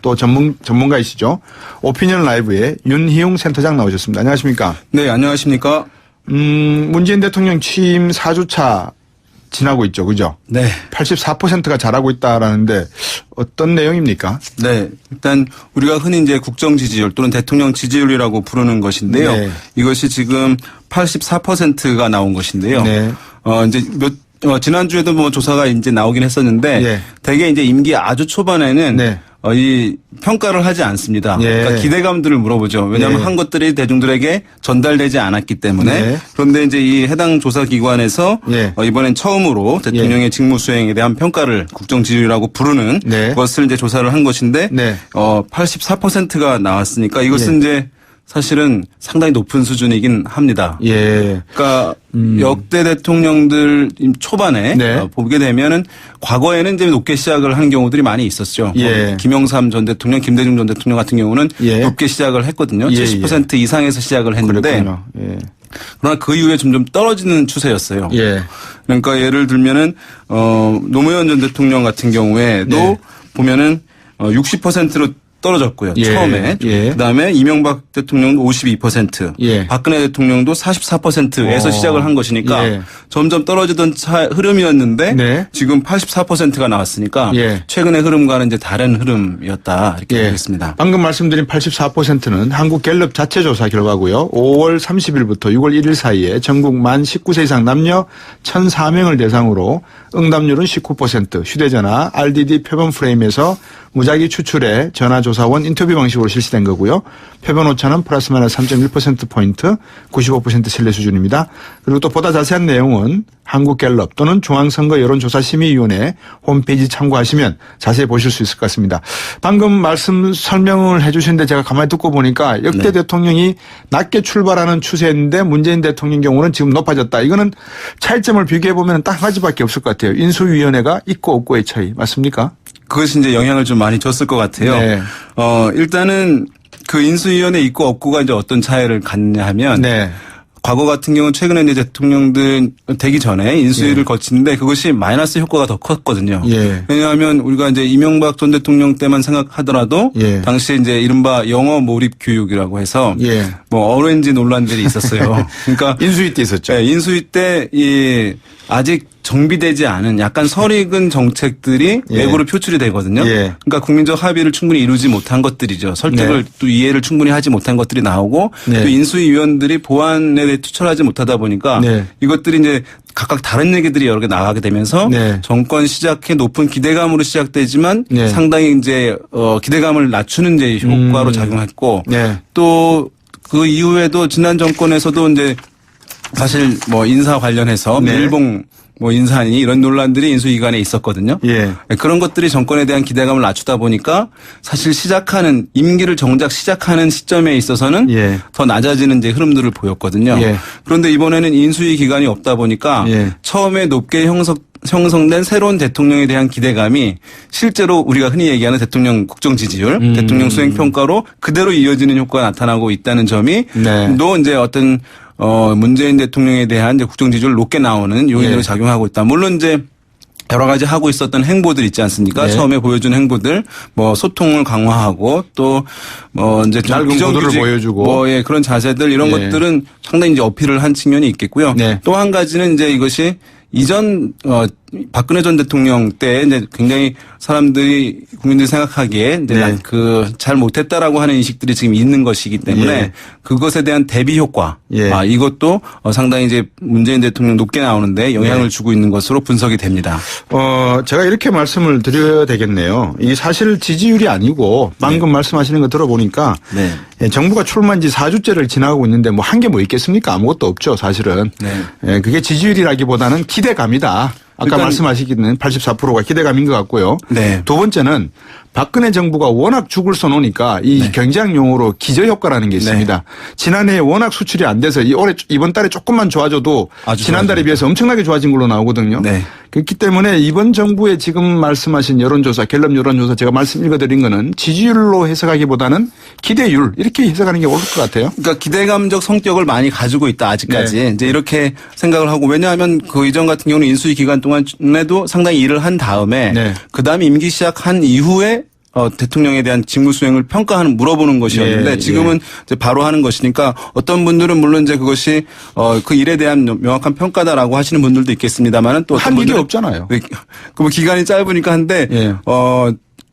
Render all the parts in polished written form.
또 전문가이시죠. 오피니언 라이브의 윤희용 센터장 나오셨습니다. 안녕하십니까? 네, 안녕하십니까? 문재인 대통령 취임 4주차 지나고 있죠. 그죠? 네. 84%가 잘하고 있다라는데 어떤 내용입니까? 네. 일단 우리가 흔히 이제 국정 지지율 또는 대통령 지지율이라고 부르는 것인데요. 네. 이것이 지금 84%가 나온 것인데요. 네. 이제 지난주에도 뭐 조사가 이제 나오긴 했었는데 네. 대개 이제 임기 아주 초반에는 네. 이 평가를 하지 않습니다. 예. 그러니까 기대감들을 물어보죠. 왜냐하면 예. 한 것들이 대중들에게 전달되지 않았기 때문에. 네. 그런데 이제 이 해당 조사 기관에서 예. 이번엔 처음으로 대통령의 직무 수행에 대한 평가를 국정 지지율이라고 부르는 네. 것을 이제 조사를 한 것인데 네. 84%가 나왔으니까 이것은 예. 이제 사실은 상당히 높은 수준이긴 합니다. 예. 그러니까 역대 대통령들 초반에 네. 보게 되면은 과거에는 이제 높게 시작을 한 경우들이 많이 있었죠. 예. 김영삼 전 대통령, 김대중 전 대통령 같은 경우는 예. 높게 시작을 했거든요. 예, 70% 이상에서 시작을 했는데 그렇군요. 예. 그러나 그 이후에 점점 떨어지는 추세였어요. 예. 그러니까 예를 들면은 노무현 전 대통령 같은 경우에도 네. 보면은 60%로 떨어졌고요. 예. 처음에. 예. 그다음에 이명박 대통령도 52%, 예. 박근혜 대통령도 44%에서 시작을 한 것이니까 예. 점점 떨어지던 흐름이었는데 네. 지금 84%가 나왔으니까 예. 최근의 흐름과는 이제 다른 흐름이었다 이렇게 보겠습니다. 방금 말씀드린 84%는 한국갤럽 자체 조사 결과고요. 5월 30일부터 6월 1일 사이에 전국 만 19세 이상 남녀 1,004명을 대상으로 응답률은 19%, 휴대전화, RDD 표본 프레임에서 무작위 추출해 전화조사원 인터뷰 방식으로 실시된 거고요. 표본 오차는 플러스 마이너스 3.1%포인트, 95% 신뢰 수준입니다. 그리고 또 보다 자세한 내용은 한국갤럽 또는 중앙선거 여론조사심의위원회 홈페이지 참고하시면 자세히 보실 수 있을 것 같습니다. 방금 설명을 해 주셨는데 제가 가만히 듣고 보니까 역대 네. 대통령이 낮게 출발하는 추세인데 문재인 대통령 경우는 지금 높아졌다. 이거는 차이점을 비교해 보면 딱 한 가지밖에 없을 것 같아요. 인수위원회가 있고 없고의 차이. 맞습니까? 그것이 이제 영향을 좀 많이 줬을 것 같아요. 네. 일단은 그 인수위원회 있고 없고가 이제 어떤 차이를 갖냐 하면 네. 과거 같은 경우는 최근에 이제 대통령들 되기 전에 인수위를 거치는데 그것이 마이너스 효과가 더 컸거든요. 예. 왜냐하면 우리가 이제 이명박 전 대통령 때만 생각하더라도 예. 당시에 이제 이른바 영어 몰입 교육이라고 해서 예. 뭐 어렌지 논란들이 있었어요. 그러니까 인수위 때 있었죠. 네, 인수위 때 아직 정비되지 않은 약간 설익은 정책들이 예. 외부로 표출이 되거든요. 예. 그러니까 국민적 합의를 충분히 이루지 못한 것들이죠. 설득을 네. 또 이해를 충분히 하지 못한 것들이 나오고 네. 또 인수위 위원들이 보안에 대해 투철하지 못하다 보니까 네. 이것들이 이제 각각 다른 얘기들이 여러 개 나가게 되면서 네. 정권 시작해 높은 기대감으로 시작되지만 네. 상당히 이제 기대감을 낮추는 이제 효과로 작용했고 네. 또 그 이후에도 지난 정권에서도 이제 사실 뭐 인사 관련해서 네. 밀봉 뭐 인사니 이런 논란들이 인수위관에 있었거든요. 예. 그런 것들이 정권에 대한 기대감을 낮추다 보니까 사실 임기를 정작 시작하는 시점에 있어서는 예. 더 낮아지는 이제 흐름들을 보였거든요. 예. 그런데 이번에는 인수위 기간이 없다 보니까 예. 처음에 높게 형성된 새로운 대통령에 대한 기대감이 실제로 우리가 흔히 얘기하는 대통령 국정 지지율, 대통령 수행 평가로 그대로 이어지는 효과가 나타나고 있다는 점이 네. 또 이제 어떤 문재인 대통령에 대한 이제 국정 지지율 높게 나오는 요인으로 예. 작용하고 있다. 물론 이제 여러 가지 하고 있었던 행보들 있지 않습니까? 네. 처음에 보여준 행보들, 뭐 소통을 강화하고 또 뭐 이제 낡은 구도를 보여주고 뭐 예, 그런 자세들 이런 예. 것들은 상당히 이제 어필을 한 측면이 있겠고요. 네. 또 한 가지는 이제 이것이 이전 박근혜 전 대통령 때 이제 굉장히 국민들이 생각하기에 이제 네. 잘 못했다라고 하는 인식들이 지금 있는 것이기 때문에 예. 그것에 대한 대비 효과, 예. 이것도 상당히 이제 문재인 대통령 높게 나오는데 영향을 네. 주고 있는 것으로 분석이 됩니다. 제가 이렇게 말씀을 드려야 되겠네요. 이 사실 지지율이 아니고 방금 말씀하시는 거 들어보니까 네. 예, 정부가 출마한 지 4주째를 지나가고 있는데 뭐 한 게 뭐 있겠습니까? 아무것도 없죠, 사실은. 네. 예, 그게 지지율이라기보다는 기대감이다. 아까 말씀하시기는 84%가 기대감인 것 같고요. 네. 두 번째는 박근혜 정부가 워낙 죽을 써놓으니까 이 경제학 용어로 기저효과라는 게 있습니다. 지난해에 워낙 수출이 안 돼서 이번 달에 조금만 좋아져도 지난달에 비해서 엄청나게 좋아진 걸로 나오거든요. 네. 그렇기 때문에 이번 정부의 지금 말씀하신 여론조사, 갤럽 여론조사 제가 말씀 읽어드린 거는 지지율로 해석하기보다는 기대율 이렇게 해석하는 게 옳을 것 같아요. 그러니까 기대감적 성격을 많이 가지고 있다 아직까지 네. 이제 이렇게 생각을 하고 왜냐하면 그 이전 같은 경우는 인수위 기간 동안에도 상당히 일을 한 다음에 네. 그다음에 임기 시작한 이후에 대통령에 대한 직무 수행을 물어보는 것이었는데 예, 지금은 이제 바로 하는 것이니까 어떤 분들은 물론 이제 그것이 그 일에 대한 명확한 평가다라고 하시는 분들도 있겠습니다만은 또 한 어떤 일이 분들은 없잖아요. 그 기간이 짧으니까 한데 예.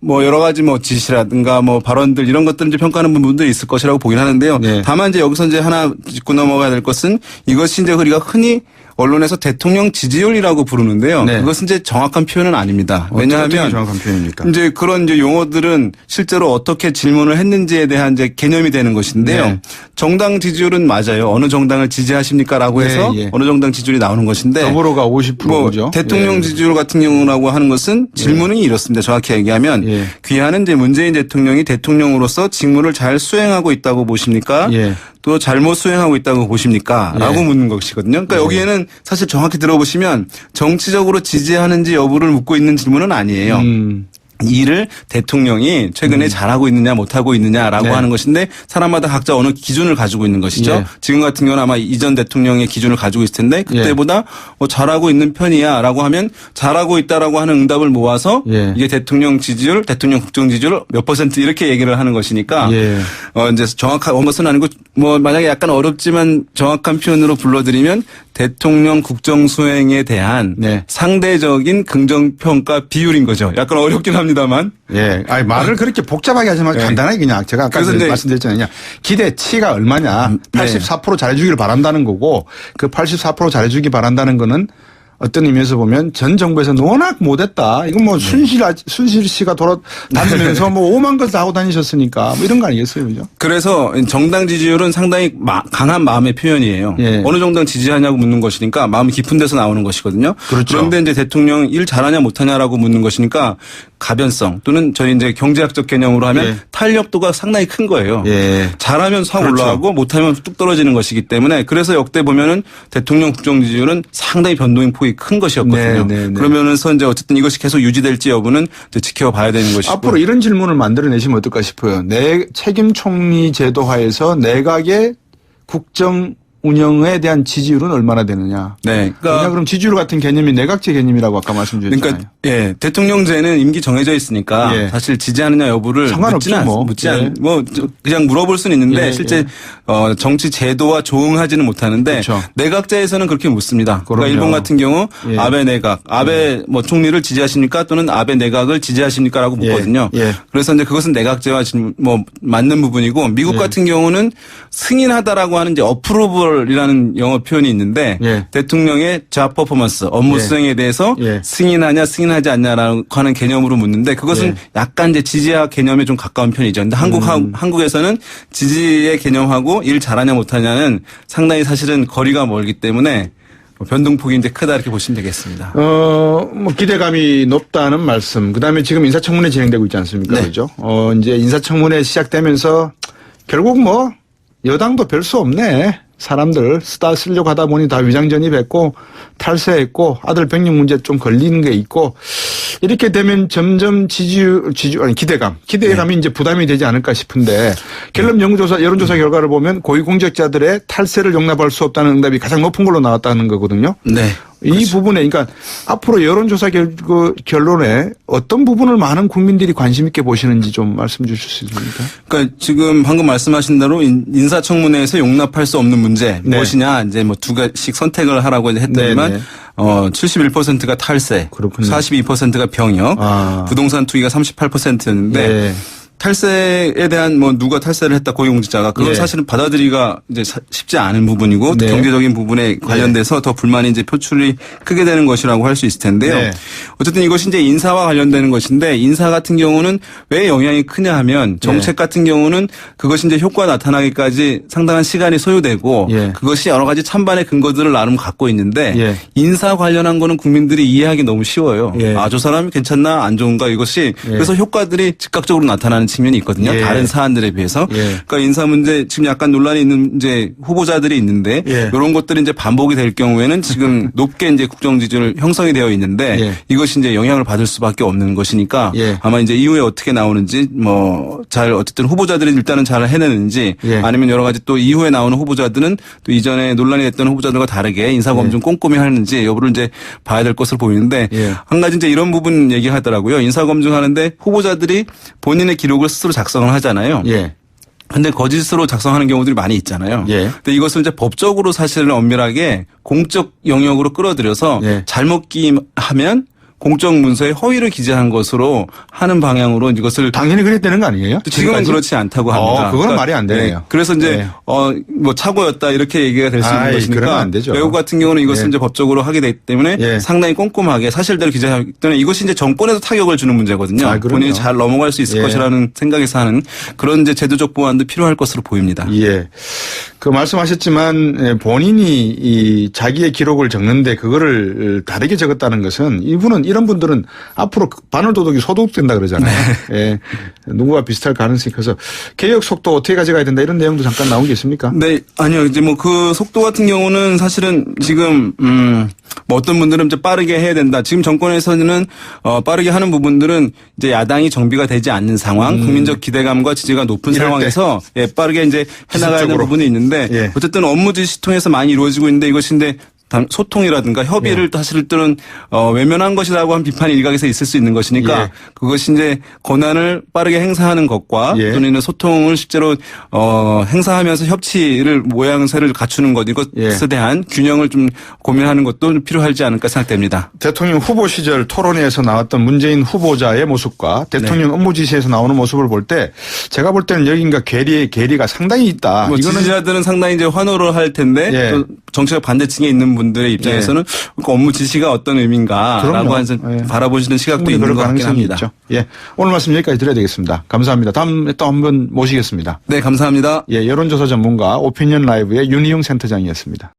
뭐 여러 가지 뭐 지시라든가 뭐 발언들 이런 것들을 이제 평가하는 부분들이 있을 것이라고 보긴 하는데요. 네. 다만 이제 여기서 이제 하나 짚고 넘어가야 될 것은 이것이 이제 우리가 흔히 언론에서 대통령 지지율이라고 부르는데요. 네. 그것은 이제 정확한 표현은 아닙니다. 어떻게 왜냐하면 정확한 표현입니까? 이제 그런 이제 용어들은 실제로 어떻게 질문을 했는지에 대한 이제 개념이 되는 것인데요. 네. 정당 지지율은 맞아요. 어느 정당을 지지하십니까라고 해서 예. 어느 정당 지지율이 나오는 것인데 더불어가 50%죠. 뭐 대통령 지지율 같은 경우라고 하는 것은 질문이 이렇습니다. 정확히 얘기하면 예. 귀하는 이제 문재인 대통령이 대통령으로서 직무를 잘 수행하고 있다고 보십니까? 예. 또 잘못 수행하고 있다고 보십니까? 예. 라고 묻는 것이거든요. 그러니까 여기에는 사실 정확히 들어보시면 정치적으로 지지하는지 여부를 묻고 있는 질문은 아니에요. 이 일을 대통령이 최근에 잘하고 있느냐 못하고 있느냐라고 네. 하는 것인데 사람마다 각자 어느 기준을 가지고 있는 것이죠. 예. 지금 같은 경우는 아마 이전 대통령의 기준을 가지고 있을 텐데 그때보다 잘하고 있는 편이야라고 하면 잘하고 있다라고 하는 응답을 모아서 예. 이게 대통령 지지율, 대통령 국정 지지율 몇 % 이렇게 얘기를 하는 것이니까 예. 이제 정확한 것은 아니고 뭐 만약에 약간 어렵지만 정확한 표현으로 불러드리면 대통령 국정 수행에 대한 네. 상대적인 긍정평가 비율인 거죠. 약간 어렵긴 합니다만. 예. 아니, 말을 그렇게 복잡하게 하지 말고 네. 간단하게 그냥 제가 아까 그래서 이제 말씀드렸잖아요. 기대치가 얼마냐. 84% 잘해주기를 바란다는 거고 그 84% 잘해주기 바란다는 거는 어떤 의미에서 보면 전 정부에서 워낙 못했다. 이건 뭐 순실 씨가 돌아다니면서 뭐 오만 것 다 하고 다니셨으니까 뭐 이런 거 아니겠어요, 그죠? 그래서 정당 지지율은 상당히 강한 마음의 표현이에요. 예. 어느 정당 지지하냐고 묻는 것이니까 마음이 깊은 데서 나오는 것이거든요. 그렇죠. 그런데 이제 대통령 일 잘하냐 못하냐라고 묻는 것이니까 가변성 또는 저희 이제 경제학적 개념으로 하면 예. 탄력도가 상당히 큰 거예요. 예. 잘하면 확 그렇죠. 올라가고 못하면 뚝 떨어지는 것이기 때문에 그래서 역대 보면은 대통령 국정 지지율은 상당히 변동폭이 큰 것이었거든요. 네, 네, 네. 그러면서 이제 어쨌든 이것이 계속 유지될지 여부는 이제 지켜봐야 되는 것이고. 앞으로 이런 질문을 만들어내시면 어떨까 싶어요. 책임 총리 제도화에서 내각의 국정 운영에 대한 지지율은 얼마나 되느냐. 네. 그러니까 그럼 지지율 같은 개념이 내각제 개념이라고 아까 말씀드렸잖아요. 그러니까 예, 대통령제는 임기 정해져 있으니까 예. 사실 지지하느냐 여부를 상관없죠, 예. 그냥 물어볼 수는 있는데 예, 실제 정치 제도와 조응하지는 못하는데 그렇죠. 내각제에서는 그렇게 묻습니다. 그러니까 그럼요. 일본 같은 경우 예. 아베 내각, 아베 뭐 총리를 지지하십니까 또는 아베 내각을 지지하십니까라고 묻거든요. 예. 그래서 이제 그것은 내각제와 뭐 맞는 부분이고 미국 예. 같은 경우는 승인하다라고 하는 이제 어프로벌이라는 영어 표현이 있는데 예. 대통령의 잡 퍼포먼스 업무 예. 수행에 대해서 예. 승인하냐 승인하지 않냐라고 하는 개념으로 묻는데 그것은 예. 약간 이제 지지와 개념에 좀 가까운 편이죠. 근데 한국에서는 지지의 개념하고 일 잘하냐 못하냐는 상당히 사실은 거리가 멀기 때문에 변동폭이 이제 크다 이렇게 보시면 되겠습니다. 뭐 기대감이 높다는 말씀. 그다음에 지금 인사청문회 진행되고 있지 않습니까? 네. 그죠? 이제 인사청문회 시작되면서 결국 뭐 여당도 별 수 없네. 사람들 쓰려고 하다 보니 다 위장전입했고 탈세했고 아들 병역 문제 좀 걸리는 게 있고 이렇게 되면 점점 기대감이 이제 부담이 되지 않을까 싶은데 갤럽 여론조사 결과를 보면 고위공직자들의 탈세를 용납할 수 없다는 응답이 가장 높은 걸로 나왔다는 거거든요. 네. 이 부분에 그러니까 앞으로 여론조사 결론에 어떤 부분을 많은 국민들이 관심 있게 보시는지 좀 말씀 주실 수 있습니까? 그러니까 지금 방금 말씀하신 대로 인사청문회에서 용납할 수 없는 문제 네. 무엇이냐 이제 뭐 두 가지씩 선택을 하라고 이제 했더니만 네, 네. 71%가 탈세, 그렇군요. 42%가 병역, 부동산 투기가 38%였는데 네. 탈세에 대한 뭐 누가 탈세를 했다 고위공직자가 그건 예. 사실은 받아들이기가 이제 쉽지 않은 부분이고 네. 경제적인 부분에 관련돼서 더 불만이 이제 표출이 크게 되는 것이라고 할 수 있을 텐데요. 네. 어쨌든 이것이 이제 인사와 관련되는 것인데 인사 같은 경우는 왜 영향이 크냐 하면 정책 같은 경우는 그것이 이제 효과 나타나기까지 상당한 시간이 소요되고 예. 그것이 여러 가지 찬반의 근거들을 나름 갖고 있는데 예. 인사 관련한 거는 국민들이 이해하기 너무 쉬워요. 예. 아, 저 사람이 괜찮나 안 좋은가 이것이 예. 그래서 효과들이 즉각적으로 나타나는 측면이 있거든요. 예. 다른 사안들에 비해서. 예. 그러니까 인사 문제 지금 약간 논란이 있는 이제 후보자들이 있는데 예. 이런 것들이 이제 반복이 될 경우에는 지금 높게 이제 국정 지지율 형성이 되어 있는데 예. 이것이 이제 영향을 받을 수밖에 없는 것이니까 예. 아마 이제 이후에 어떻게 나오는지 뭐 잘 어쨌든 후보자들이 일단은 잘 해내는지 예. 아니면 여러 가지 또 이후에 나오는 후보자들은 또 이전에 논란이 됐던 후보자들과 다르게 인사검증 꼼꼼히 하는지 여부를 이제 봐야 될 것으로 보이는데 예. 한 가지 이제 이런 부분 얘기하더라고요. 인사검증하는데 후보자들이 본인의 기록을 스스로 작성을 하잖아요. 예. 근데 거짓으로 작성하는 경우들이 많이 있잖아요. 예. 근데 이것을 이제 법적으로 사실은 엄밀하게 공적 영역으로 끌어들여서 예. 잘못 기임하면 공적 문서에 허위를 기재한 것으로 하는 방향으로 이것을 당연히 그랬다는 거 아니에요? 지금은 지금까지? 그렇지 않다고 합니다. 그건 말이 안 되네요. 그래서 이제 네. 뭐 착오였다 이렇게 얘기가 될 수 있는 아이, 것이니까 그러면 안 되죠. 외국 같은 경우는 이것을 예. 이제 법적으로 하게 되기 때문에 예. 상당히 꼼꼼하게 사실대로 기재하기 때문에 이것이 이제 정권에도 타격을 주는 문제거든요. 아, 그럼요. 본인이 잘 넘어갈 수 있을 예. 것이라는 생각에서 하는 그런 이제 제도적 보완도 필요할 것으로 보입니다. 예. 그 말씀하셨지만 본인이 이 자기의 기록을 적는데 그거를 다르게 적었다는 것은 이런 분들은 앞으로 바늘도둑이 소독된다 그러잖아요. 예. 누구와 비슷할 가능성이 커서 개혁 속도 어떻게 가져가야 된다 이런 내용도 잠깐 나온 게 있습니까? 네, 아니요. 이제 뭐 그 속도 같은 경우는 사실은 지금 뭐 어떤 분들은 이제 빠르게 해야 된다. 지금 정권에서는 빠르게 하는 부분들은 이제 야당이 정비가 되지 않는 상황, 국민적 기대감과 지지가 높은 이럴 상황에서 예, 빠르게 이제 해나가야 하는 기습적으로. 부분이 있는데 예. 어쨌든 업무 지시 통해서 많이 이루어지고 있는데 이것인데 소통이라든가 협의를 사실은 외면한 것이라고 한 비판이 일각에서 있을 수 있는 것이니까 예. 그것이 이제 권한을 빠르게 행사하는 것과 예. 또는 소통을 실제로 행사하면서 협치를 모양새를 갖추는 것 이것에 예. 대한 균형을 좀 고민하는 것도 좀 필요하지 않을까 생각됩니다. 대통령 후보 시절 토론회에서 나왔던 문재인 후보자의 모습과 대통령 업무 지시에서 나오는 모습을 볼 때 제가 볼 때는 여긴가 괴리가 상당히 있다. 뭐 이거는 지지자들은 상당히 이제 환호를 할 텐데 예. 또 정치적 반대층에 있는 분들의 입장에서는 그 업무 지시가 어떤 의미인가라고 그럼요. 하는 예. 바라보시는 시각도 충분히 있는 그럴 것 같긴 가능성이 합니다. 있죠. 예. 오늘 말씀 여기까지 드려야 되겠습니다. 감사합니다. 다음에 또 한번 모시겠습니다. 네, 감사합니다. 예, 여론조사 전문가 오피니언 라이브의 윤희용 센터장이었습니다.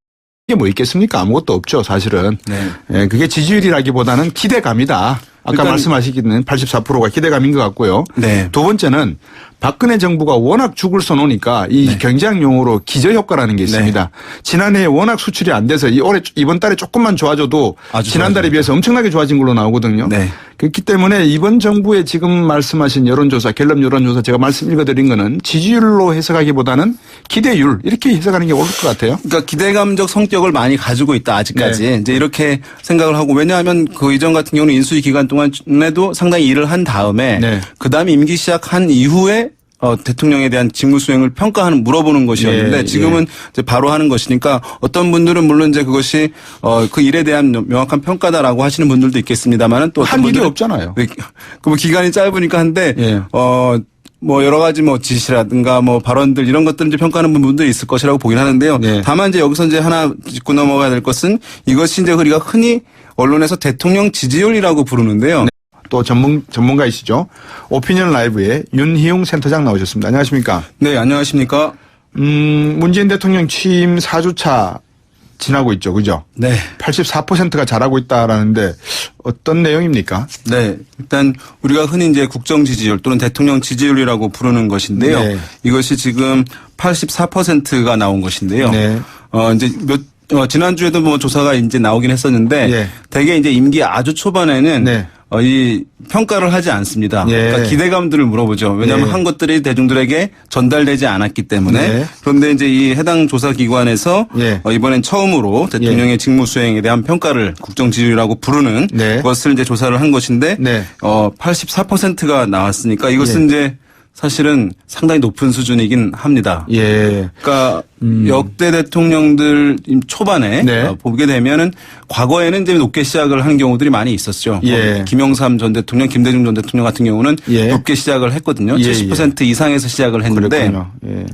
이게 뭐 있겠습니까? 아무것도 없죠, 사실은. 네. 예, 그게 지지율이라기보다는 기대감이다. 아까 일단 말씀하시기는 84%가 기대감인 것 같고요. 네. 두 번째는 박근혜 정부가 워낙 죽을 써놓으니까 이 경제학용어로 기저효과라는 게 있습니다. 지난해에 워낙 수출이 안 돼서 이번 달에 조금만 좋아져도 아주 지난달에 좋아집니다. 비해서 엄청나게 좋아진 걸로 나오거든요. 네. 그렇기 때문에 이번 정부의 지금 말씀하신 여론조사, 갤럽 여론조사 제가 말씀 읽어드린 거는 지지율로 해석하기보다는 기대율 이렇게 해석하는 게 옳을 것 같아요. 그러니까 기대감적 성격을 많이 가지고 있다 아직까지 네. 이제 이렇게 생각을 하고 왜냐하면 그 이전 같은 경우는 인수위 기간 동안에도 상당히 일을 한 다음에 네. 그다음에 임기 시작한 이후에 대통령에 대한 직무 수행을 평가하는 물어보는 것이었는데 예, 지금은 이제 바로 하는 것이니까 어떤 분들은 물론 이제 그것이 그 일에 대한 명확한 평가다라고 하시는 분들도 있겠습니다만은 또 어떤 한 일이 분들은 없잖아요. 그 기간이 짧으니까 한데 예. 뭐 여러 가지 뭐 지시라든가 뭐 발언들 이런 것들을 이제 평가하는 부분들이 있을 것이라고 보긴 하는데요. 네. 다만 이제 여기서 이제 하나 짚고 넘어가야 될 것은 이것이 이제 우리가 흔히 언론에서 대통령 지지율이라고 부르는데요. 또 전문가이시죠. 오피니언 라이브의 윤희용 센터장 나오셨습니다. 안녕하십니까? 네, 안녕하십니까? 문재인 대통령 취임 4주차 지나고 있죠. 그죠? 네. 84%가 잘하고 있다라는데 어떤 내용입니까? 네. 일단 우리가 흔히 이제 국정 지지율 또는 대통령 지지율이라고 부르는 것인데요. 네. 이것이 지금 84%가 나온 것인데요. 네. 이제 지난주에도 뭐 조사가 이제 나오긴 했었는데 예. 대개 이제 임기 아주 초반에는 네. 이 평가를 하지 않습니다. 예. 그러니까 기대감들을 물어보죠. 왜냐하면 예. 한 것들이 대중들에게 전달되지 않았기 때문에. 네. 그런데 이제 이 해당 조사 기관에서 예. 이번엔 처음으로 대통령의 직무 수행에 대한 평가를 국정 지지율이라고 부르는 네. 그것을 이제 조사를 한 것인데 네. 84%가 나왔으니까 이것은 예. 이제 사실은 상당히 높은 수준이긴 합니다. 예. 그러니까 역대 대통령들 초반에 네. 보게 되면은 과거에는 이제 높게 시작을 하는 경우들이 많이 있었죠. 예. 뭐 김영삼 전 대통령, 김대중 전 대통령 같은 경우는 예. 높게 시작을 했거든요. 예, 70% 이상에서 시작을 했는데 그렇군요. 예.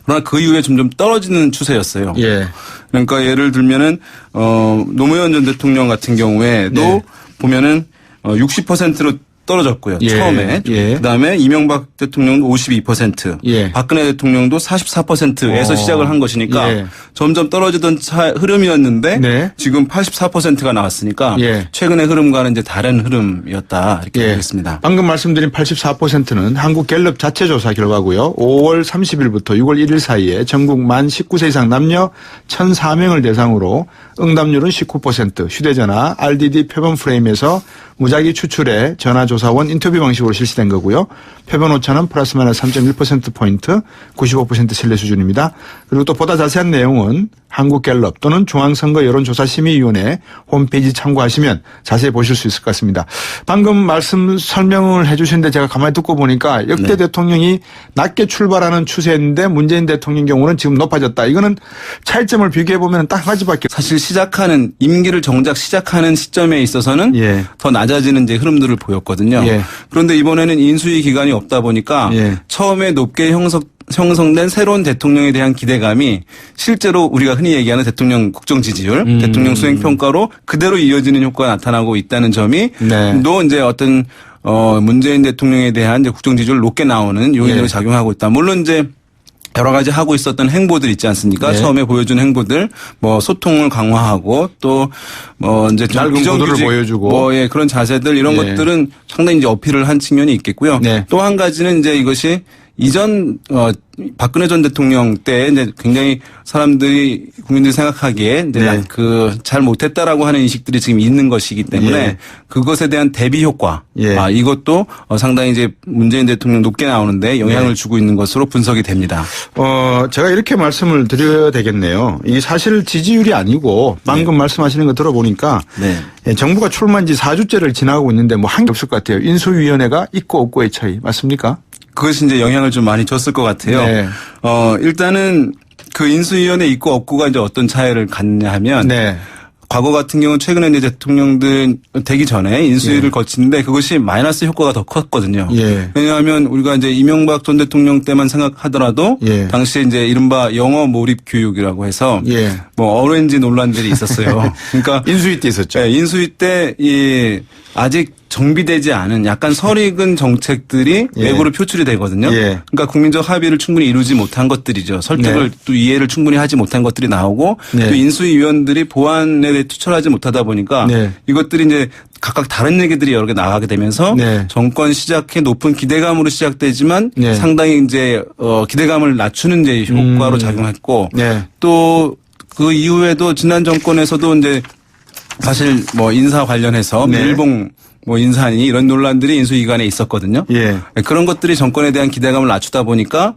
그러나 그 이후에 점점 떨어지는 추세였어요. 예. 그러니까 예를 들면은 노무현 전 대통령 같은 경우에도 네. 보면은 60%로 떨어졌고요. 예. 처음에. 예. 그다음에 이명박 대통령도 52%, 예. 박근혜 대통령도 44%에서 시작을 한 것이니까 예. 점점 떨어지던 흐름이었는데 네. 지금 84%가 나왔으니까 예. 최근의 흐름과는 이제 다른 흐름이었다 이렇게 보겠습니다. 방금 말씀드린 84%는 한국갤럽 자체 조사 결과고요. 5월 30일부터 6월 1일 사이에 전국 만 19세 이상 남녀 1,004명을 대상으로 응답률은 19%, 휴대전화, RDD 표본 프레임에서 무작위 추출해 전화조사원 인터뷰 방식으로 실시된 거고요. 표본 오차는 플러스 마이너스 3.1%포인트, 95% 신뢰 수준입니다. 그리고 또 보다 자세한 내용은 한국갤럽 또는 중앙선거 여론조사심의위원회 홈페이지 참고하시면 자세히 보실 수 있을 것 같습니다. 방금 말씀 설명을 해 주시는데 제가 가만히 듣고 보니까 역대 네. 대통령이 낮게 출발하는 추세인데 문재인 대통령 경우는 지금 높아졌다. 이거는 차이점을 비교해 보면 딱 한 가지밖에. 사실 시작하는 임기를 정작 시작하는 시점에 있어서는 예. 더 낮아지는 이제 흐름들을 보였거든요. 예. 그런데 이번에는 인수위 기간이 없다 보니까 예. 처음에 높게 형성된 새로운 대통령에 대한 기대감이 실제로 우리가 흔히 얘기하는 대통령 국정 지지율, 대통령 수행 평가로 그대로 이어지는 효과가 나타나고 있다는 점이 네. 또 이제 어떤 문재인 대통령에 대한 이제 국정 지지율 높게 나오는 요인으로 예. 작용하고 있다. 물론 이제 여러 가지 하고 있었던 행보들 있지 않습니까? 네. 처음에 보여준 행보들, 뭐 소통을 강화하고 또 뭐 이제 좀 낡은 비정규직 구도를 보여주고. 뭐 예, 그런 자세들 이런 예. 것들은 상당히 이제 어필을 한 측면이 있겠고요. 네. 또 한 가지는 이제 이것이 이전 박근혜 전 대통령 때 이제 굉장히 사람들이 국민들이 생각하기에 이제 네. 그 잘 못했다라고 하는 인식들이 지금 있는 것이기 때문에 예. 그것에 대한 대비 효과, 예. 이것도 상당히 이제 문재인 대통령 높게 나오는데 영향을 네. 주고 있는 것으로 분석이 됩니다. 제가 이렇게 말씀을 드려야 되겠네요. 이 사실 지지율이 아니고 방금 말씀하시는 거 들어보니까 네. 예, 정부가 출마한 지 4주째를 지나가고 있는데 뭐 한 게 없을 것 같아요. 인수위원회가 있고 없고의 차이 맞습니까? 그것이 이제 영향을 좀 많이 줬을 것 같아요. 네. 일단은 그 인수위원회 있고 없고가 이제 어떤 차이를 갖냐 하면 네. 과거 같은 경우는 최근에 이제 대통령들 되기 전에 인수위를 예. 거치는데 그것이 마이너스 효과가 더 컸거든요. 예. 왜냐하면 우리가 이제 이명박 전 대통령 때만 생각하더라도 예. 당시에 이제 이른바 영어 몰입 교육이라고 해서 예. 뭐 어렌지 논란들이 있었어요. 그러니까 인수위 때 있었죠. 네, 인수위 때 이 아직 정비되지 않은 약간 설익은 정책들이 예. 외부로 표출이 되거든요. 예. 그러니까 국민적 합의를 충분히 이루지 못한 것들이죠. 설득을 네. 또 이해를 충분히 하지 못한 것들이 나오고 네. 또 인수위 위원들이 보안에 대해 투철하지 못하다 보니까 네. 이것들이 이제 각각 다른 얘기들이 여러 개 나가게 되면서 네. 정권 시작해 높은 기대감으로 시작되지만 네. 상당히 이제 기대감을 낮추는 이제 효과로 작용했고 네. 또 그 이후에도 지난 정권에서도 이제 사실 뭐 인사 관련해서 네. 밀봉 뭐 인사니 이런 논란들이 인수위관에 있었거든요. 예. 그런 것들이 정권에 대한 기대감을 낮추다 보니까